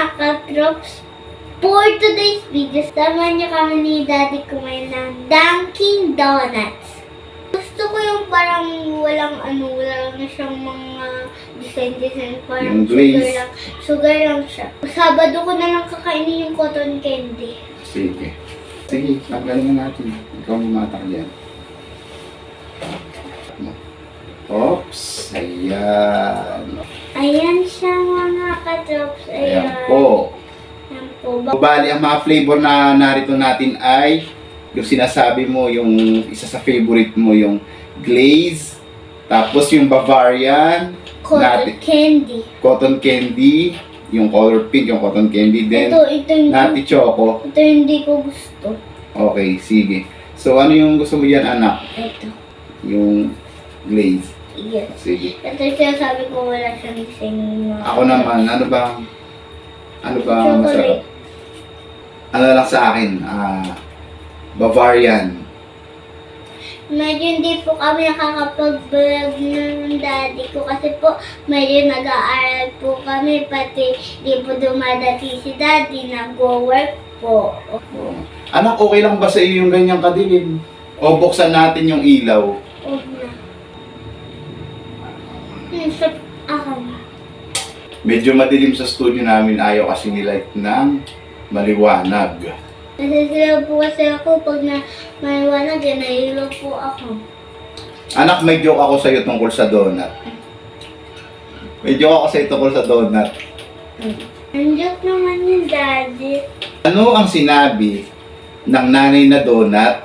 mga katrops, for today's video, samahan niyo kami ni Daddy kumain ng Dunkin' Donuts. Gusto ko yung parang walang wala na siyang mga design, parang Yung glaze. sugar lang siya. Sabado ko na lang kakainin yung cotton candy. Sige. Sige, tanggalin na natin. Ikaw matak yan. Oops. Ayan. Ayan siya mga katrops. Ayan po. Ayan po. Bali, ang mga flavor na narito natin ay yung sinasabi mo, yung isa sa favorite mo, yung glaze, tapos yung Bavarian, Cotton candy. cotton candy, yung color pink, yung cotton candy, then Ito nati choco. ito hindi ko gusto. Okay, sige. So, ano yung gusto mo yan, anak? Ito. Yung glaze. Yes. Sige. Ito siya sabi ko wala siyang sing. Ako naman, ano ba masarap? Chocolate. Ano lang sa akin, Bavarian. Medyo hindi po kami nakakapag-vlog ng daddy ko kasi po medyo nag-aaral po kami pati di po dumadati si daddy, nag-work po. Oh. Anak, okay lang ba sa iyo yung ganyang kadilim? O buksan natin yung ilaw? Huwag na. Ako na. Medyo madilim sa studio namin, ayaw kasi nilight ng maliwanag. Nasisilaw po kasi ako pag maliwanag, nahilo po ako. Anak, may joke ako sa iyo tungkol sa donut. May joke ako sa iyo tungkol sa donut. Ang joke naman yung daddy. Ano ang sinabi ng nanay na donut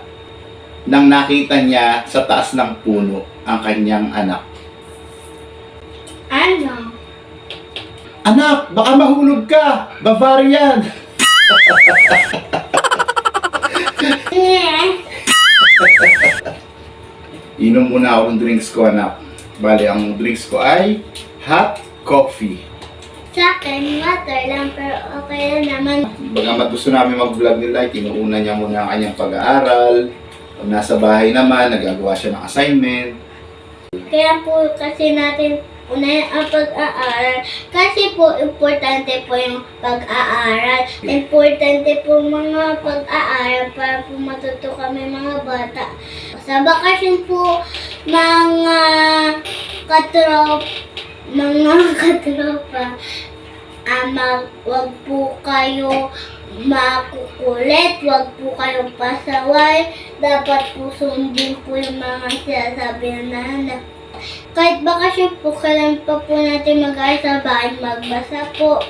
nang nakita niya sa taas ng puno ang kanyang anak? Ano? Anak, baka mahulog ka! Bavarian! Inom muna ako ng drinks ko, anak. Bali, ang drinks ko ay hot coffee. Sa akin, water lang, pero okay lang naman. Bagamat gusto namin mag-vlog ni Light, inuuna niya muna ang kanyang pag-aaral. Pag nasa bahay naman, nagagawa siya ng assignment. Kaya po kasi natin unahin ang pag-aaral. Kasi po, importante po yung pag-aaral. Importante po mga pag-aaral para po matuto kami mga bata. Sa bakasyon po, mga katropa, wag po kayo makukulit, wag po kayong pasaway, dapat po sundin po yung mga sinasabi ng nanay. Kahit bakasyon po, kailan pa po natin mag-aaral sa bahay, magbasa po.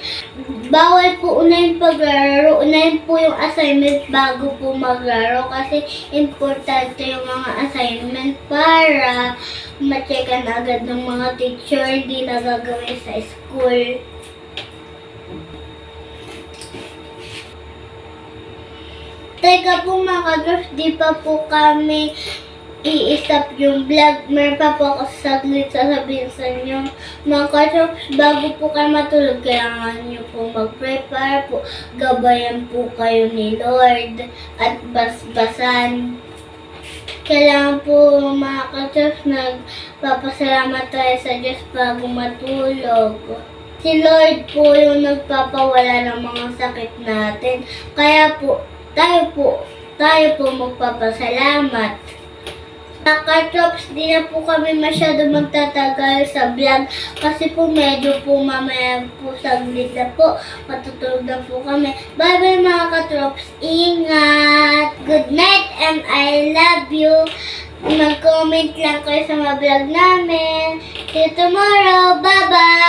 Bawal po unahin paglaro, unahin po yung assignment bago po maglaro kasi importante yung mga assignment para ma-checkan agad ng mga teacher, hindi na gagawin sa school. Teka po mga kadrops, di pa po kami i-stop yung vlog. Meron pa po ako saglit sasabihin sa inyo. Mga kadrops, bago po kayo matulog, kailangan nyo po mag-prepare po. Gabayan po kayo ni Lord at basbasan. Kailangan po mga kadrops, nagpapasalamat tayo sa Diyos bago matulog. Si Lord po yung nagpapawala ng mga sakit natin. Kaya po, tayo po magpapasalamat. Mga katrops, di na po kami masyado magtatagal sa vlog kasi po medyo po mamaya po saglit na po, matutulog na po kami. Bye bye mga katrops, ingat! Good night and I love you! Mag-comment lang kayo sa mga vlog namin. See you tomorrow, bye bye!